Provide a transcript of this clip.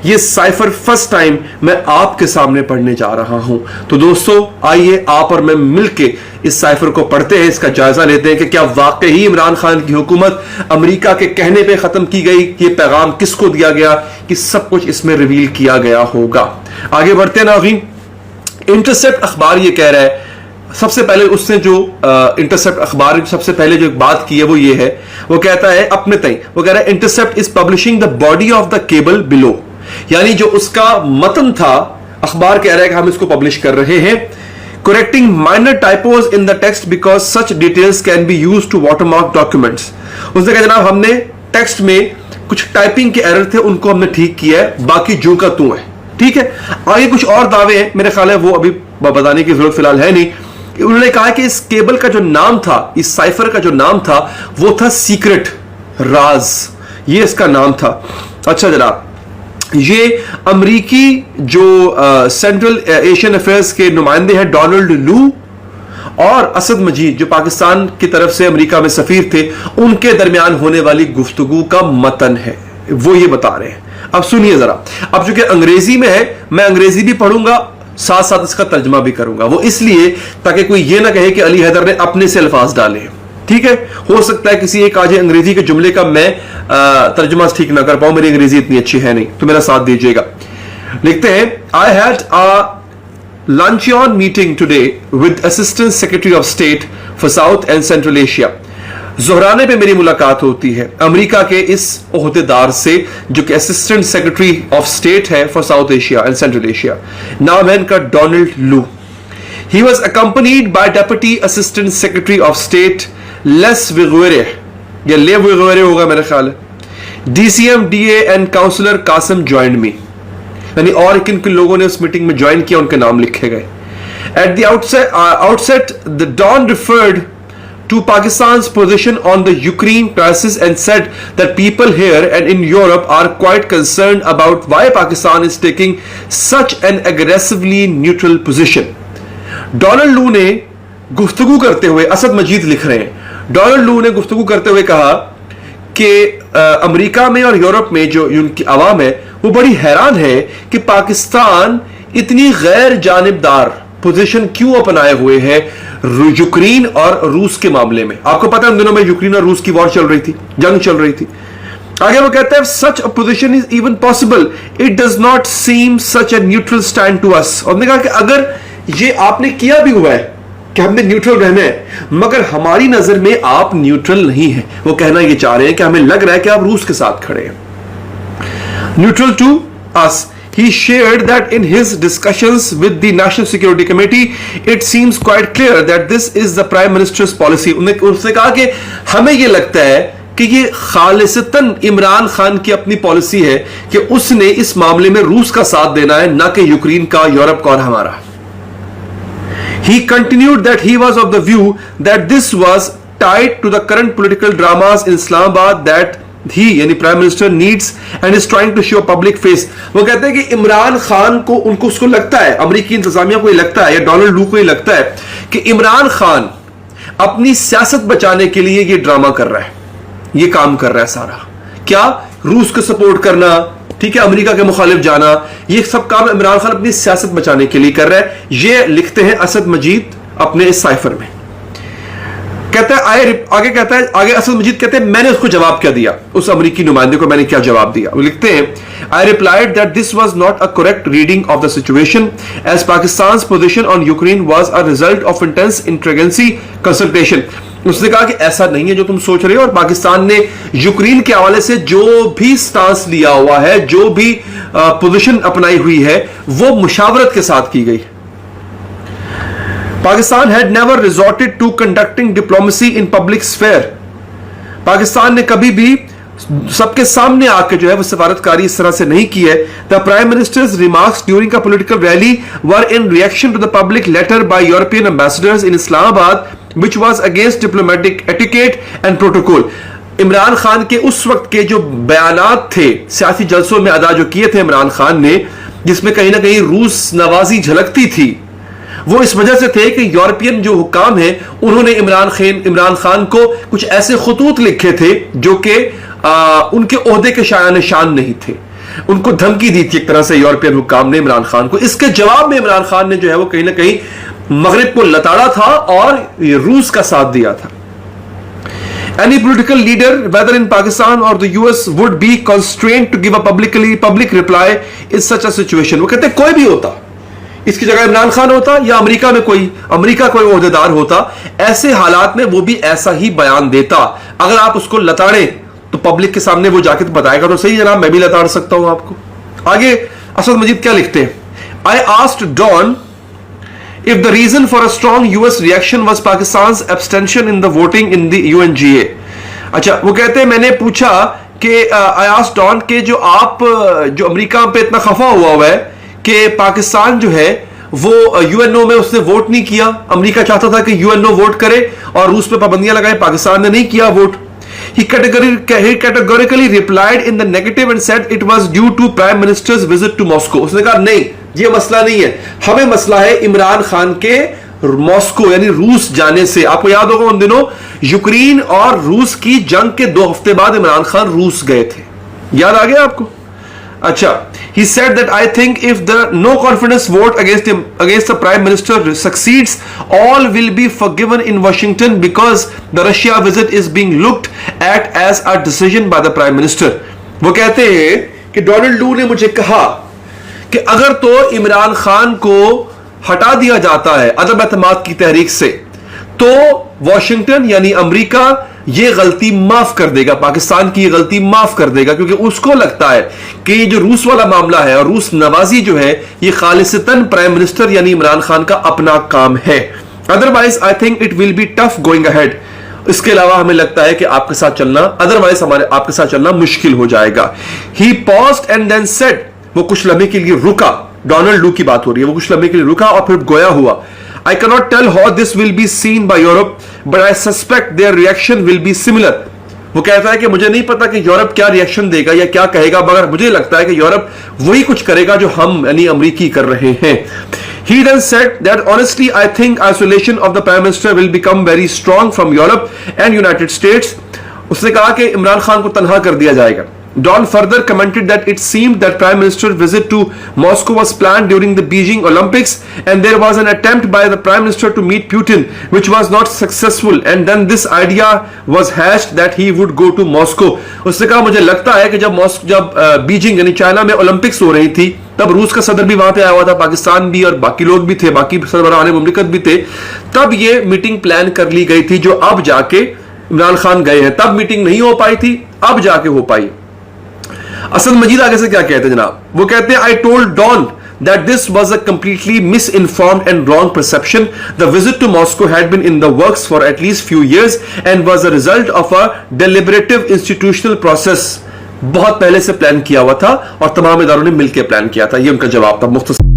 یہ cipher first time میں آپ کے سامنے پڑھنے جا رہا ہوں. تو دوستو آئیے آپ اور میں مل کے اس سائفر کو پڑھتے ہیں, اس کا جائزہ لیتے ہیں کہ کیا واقعی عمران خان کی حکومت امریکہ کے کہنے پہ ختم کی گئی, یہ پیغام کس کو دیا گیا, کہ سب کچھ اس میں ریویل کیا گیا ہوگا. آگے بڑھتے ہیں ناظرین. انٹرسیپٹ اخبار یہ کہہ رہا ہے, سب سے پہلے اس نے جو انٹرسیپٹ اخبار سب سے پہلے جو بات کی ہے وہ یہ ہے, وہ کہتا ہے اپنے تئیں, وہ کہہ رہا ہے intercept is publishing the body of the cable below, یعنی جو اس کا متن تھا اخبار کہہ رہا ہے کہ ہم اس کو پبلش کر رہے ہیں. Correcting minor typos in the text because such details can be used to watermark documents. اس نے کہا جناب ہم نے ٹیکسٹ میں کچھ ٹائپنگ کے ایرر تھے, ان کو ہم نے ٹھیک کیا ہے, باقی جو کا تو ہے. ٹھیک ہے, آگے کچھ اور دعوے ہیں, میرے خیال ہے وہ ابھی بتانے کی ضرورت فی الحال ہے نہیں. انہوں نے کہا کہ اس کیبل کا جو نام تھا, اس سائفر کا جو نام تھا وہ تھا سیکرٹ, راز, یہ اس کا نام تھا. اچھا جناب, یہ امریکی جو سینٹرل ایشین افیئرز کے نمائندے ہیں ڈونلڈ لو اور اسد مجید جو پاکستان کی طرف سے امریکہ میں سفیر تھے, ان کے درمیان ہونے والی گفتگو کا متن ہے, وہ یہ بتا رہے ہیں. اب سنیے ذرا, اب چونکہ انگریزی میں ہے میں انگریزی بھی پڑھوں گا ساتھ ساتھ اس کا ترجمہ بھی کروں گا, وہ اس لیے تاکہ کوئی یہ نہ کہے کہ علی حیدر نے اپنے سے الفاظ ڈالے ہیں. ٹھیک ہے, ہو سکتا ہے کسی ایک آج انگریزی کے جملے کا میں ترجمہ ٹھیک نہ کر پاؤں, میری انگریزی اتنی اچھی ہے نہیں, تو میرا ساتھ دیجیے گا. لکھتے ہیں I had a luncheon meeting today with Assistant Secretary of State for South and Central Asia. زہرانے پہ میری ملاقات ہوتی ہے امریکہ کے اس عہدیدار سے جو کہ اسسٹنٹ سیکرٹری آف اسٹیٹ ہے for South Asia and Central Asia, نام ہے ان کا Donald Lu. He was accompanied by Deputy Assistant Secretary of State Les Viguerie, یا لے ویغویرے ہوگا میرے خیال ہے, DCM DA and Councillor Qasim joined me. یعنی اور کن کن لوگوں نے اس میٹنگ میں جوائن کیا ان کے نام لکھے گئے. At the outset, the Don referred to Pakistan's position on the Ukraine crisis and said that people here and in Europe are quite concerned about why Pakistan is taking such an aggressively neutral position. Donald Lu نے گفتگو کرتے ہوئے, اسد مجید لکھ رہے ہیں, Donald Lu نے گفتگو کرتے ہوئے کہا کہ امریکہ میں اور یورپ میں جو ان کی عوام ہے وہ بڑی حیران ہے کہ پاکستان اتنی غیر جانبدار پوزیشن کیوں اپنائے ہوئے ہے یوکرین اور روس کے معاملے میں. آپ کو پتا ہے ان دنوں میں یوکرین اور روس کی وار چل رہی تھی, جنگ چل رہی تھی. آگے وہ کہتا ہے such a position is even possible, it does not seem such a neutral stand to us. اور نے کہا کہ اگر یہ آپ نے کیا بھی ہوا ہے کہ ہم نے نیوٹرل رہنا ہے, مگر ہماری نظر میں آپ نیوٹرل نہیں ہیں. وہ کہنا یہ چاہ رہے ہیں کہ ہمیں لگ رہا ہے کہ آپ روس کے ساتھ کھڑے ہیں. Neutral to us. He shared that in his discussions with the National Security Committee, it seems quite clear that this is the Prime Minister's policy. اس نے کہا کہ ہمیں یہ لگتا ہے کہ یہ خالصتاً عمران خان کی اپنی پالیسی ہے کہ اس نے اس معاملے میں روس کا ساتھ دینا ہے, نہ کہ یوکرین کا, یورپ کا اور ہمارا. He continued that he was of the view that this was tied to the current political dramas in Islamabad that he یعنی prime minister needs and is trying to show public face. وہ کہتے ہیں کہ عمران خان کو اس کو لگتا ہے, امریکی انتظامیہ کو یہ لگتا ہے یا ڈونلڈ لو کو یہ لگتا ہے کہ عمران خان اپنی سیاست بچانے کے لیے یہ ڈرامہ کر رہا ہے, یہ کام کر رہا ہے سارا. کیا روس کو سپورٹ کرنا, ٹھیک ہے, امریکہ کے مخالف جانا, یہ سب کام عمران خان اپنی سیاست بچانے کے لیے کر رہا ہے. یہ لکھتے ہیں اسد مجید اپنے اس سائفر میں. کہتا ہے آگے اسد مجید کہتے ہیں میں نے اس کو جواب کیا دیا, اس امریکی نمائندے کو میں نے کیا جواب دیا. وہ لکھتے ہیں I replied that this was not a correct reading of the situation as Pakistan's position on Ukraine was a result of intense interagency consultation. اس نے کہا کہ ایسا نہیں ہے جو تم سوچ رہے ہو, اور پاکستان نے یوکرین کے حوالے سے جو بھی سٹانس لیا ہوا ہے, جو بھی پوزیشن اپنائی ہوئی ہے, وہ مشاورت کے ساتھ کی گئی. Pakistan had never resorted to conducting diplomacy in public sphere. Pakistan نے کبھی بھی سب کے سامنے آ کے جو ہے وہ سفارتکاری اس طرح سے نہیں کی ہے. The Prime Minister's remarks during a political rally were in reaction to the public letter by European ambassadors in Islamabad which was against diplomatic etiquette and protocol. Imran Khan کے اس وقت کے جو بیانات تھے سیاسی جلسوں میں ادا جو کیے تھے عمران خان نے, جس میں کہیں نہ کہیں روس نوازی جھلکتی تھی, وہ اس وجہ سے تھے کہ یورپین جو حکام ہیں انہوں نے عمران خان کو کچھ ایسے خطوط لکھے تھے جو کہ ان کے عہدے کے شایان شان نہیں تھے. ان کو دھمکی دی تھی ایک طرح سے یورپین حکام نے عمران خان کو. اس کے جواب میں عمران خان نے جو ہے وہ کہیں نہ کہیں مغرب کو لتاڑا تھا اور روس کا ساتھ دیا تھا. Any political leader, whether in Pakistan or the US, would be constrained to give a public reply in such a situation. وہ کہتے ہیں کوئی بھی ہوتا, اس کی جگہ عمران خان ہوتا یا امریکہ کوئی عہدیدار ہوتا, ایسے حالات میں وہ بھی ایسا ہی بیان دیتا. اگر آپ اس کو لتاڑیں تو پبلک کے سامنے وہ جا کے بتائے گا تو صحیح جناب میں بھی لتاڑ سکتا ہوں آپ کو. آگے اسد مجید کیا لکھتے ہیں, I asked Don if the reason for a strong US reaction was Pakistan's abstention in the voting in the UNGA. اچھا وہ کہتے ہیں میں نے پوچھا کہ I asked Don کہ جو امریکہ پہ اتنا خفا ہوا ہے کہ پاکستان جو ہے وہ UNO میں اس نے ووٹ نہیں کیا. امریکہ چاہتا تھا کہ UNO ووٹ کرے اور روس پہ پابندیاں لگائے, پاکستان نے نہیں کیا vote. He categorically replied in the negative and said it was due to Prime Minister's visit to Moscow. اس نے کہا نہیں یہ مسئلہ نہیں ہے, ہمیں مسئلہ ہے عمران خان کے ماسکو یعنی روس جانے سے. آپ کو یاد ہوگا ان دنوں یوکرین اور روس کی جنگ کے 2 ہفتے بعد عمران خان روس گئے تھے, یاد آ گیا آپ کو. اچھا he said that I think if the no confidence vote against the Prime Minister succeeds, all will be forgiven in Washington because the Russia visit is being looked at as a decision by the Prime Minister. وہ کہتے ہیں کہ Donald Lu نے مجھے کہا کہ اگر تو عمران خان کو ہٹا دیا جاتا ہے عدم اعتماد کی تحریک سے تو واشنگٹن یعنی امریکہ یہ غلطی معاف کر دے گا, پاکستان کی یہ غلطی معاف کر دے گا, کیونکہ اس کو لگتا ہے کہ یہ جو روس والا معاملہ ہے اور روس نوازی جو ہے یہ خالصتاً پرائم منسٹر یعنی عمران خان کا اپنا کام ہے. Otherwise I think it will be tough going ahead. اس کے علاوہ ہمیں لگتا ہے کہ آپ کے ساتھ چلنا ادروائز آپ کے ساتھ چلنا مشکل ہو جائے گا. ہی paused and then said, وہ کچھ لمحے کے لیے رکا, ڈونلڈ لو کی بات ہو رہی ہے, وہ کچھ لمحے کے لیے رکا اور پھر گویا ہوا. I cannot tell how this will be seen by Europe, but I suspect their reaction will be similar. وہ kehta hai کہ مجھے نہیں پتا کہ یورپ کیا ریئیکشن دے گا یا کیا کہے گا, مگر مجھے لگتا ہے کہ یورپ وہی کچھ کرے گا جو ہم یعنی امریکی کر رہے ہیں. He then said that honestly I think isolation of the Prime Minister will become very strong from Europe and United States. اس نے کہا کہ عمران خان کو تنہا کر دیا جائے گا. Don further commented that it seemed that Prime Minister's visit to Moscow was planned during the Beijing Olympics and there was an attempt by the Prime Minister to meet Putin which was not successful, and then this idea was hatched that he would go to Moscow. اس نے کہا مجھے لگتا ہے کہ جب Beijing یعنی China میں Olympics ہو رہی تھی تب روس کا صدر بھی وہاں پہ آیا ہوا تھا, پاکستان بھی اور باقی لوگ بھی تھے, باقی سربراہان مملکت بھی تھے, تب یہ میٹنگ پلان کر لی گئی تھی جو اب جا کے عمران خان گئے ہیں. تب میٹنگ نہیں ہو پائی تھی, اب جا کے ہو پائی. اسد مجید آگے سے کیا کہتے ہیں جناب, وہ کہتے ہیں I told Don that this was a completely misinformed and wrong perception. The visit to Moscow had been in the works for at least few years and was a result of a deliberative institutional process. بہت پہلے سے plan کیا ہوا تھا اور تمام اداروں نے مل کے پلان کیا تھا. یہ ان کا جواب تھا مختصر.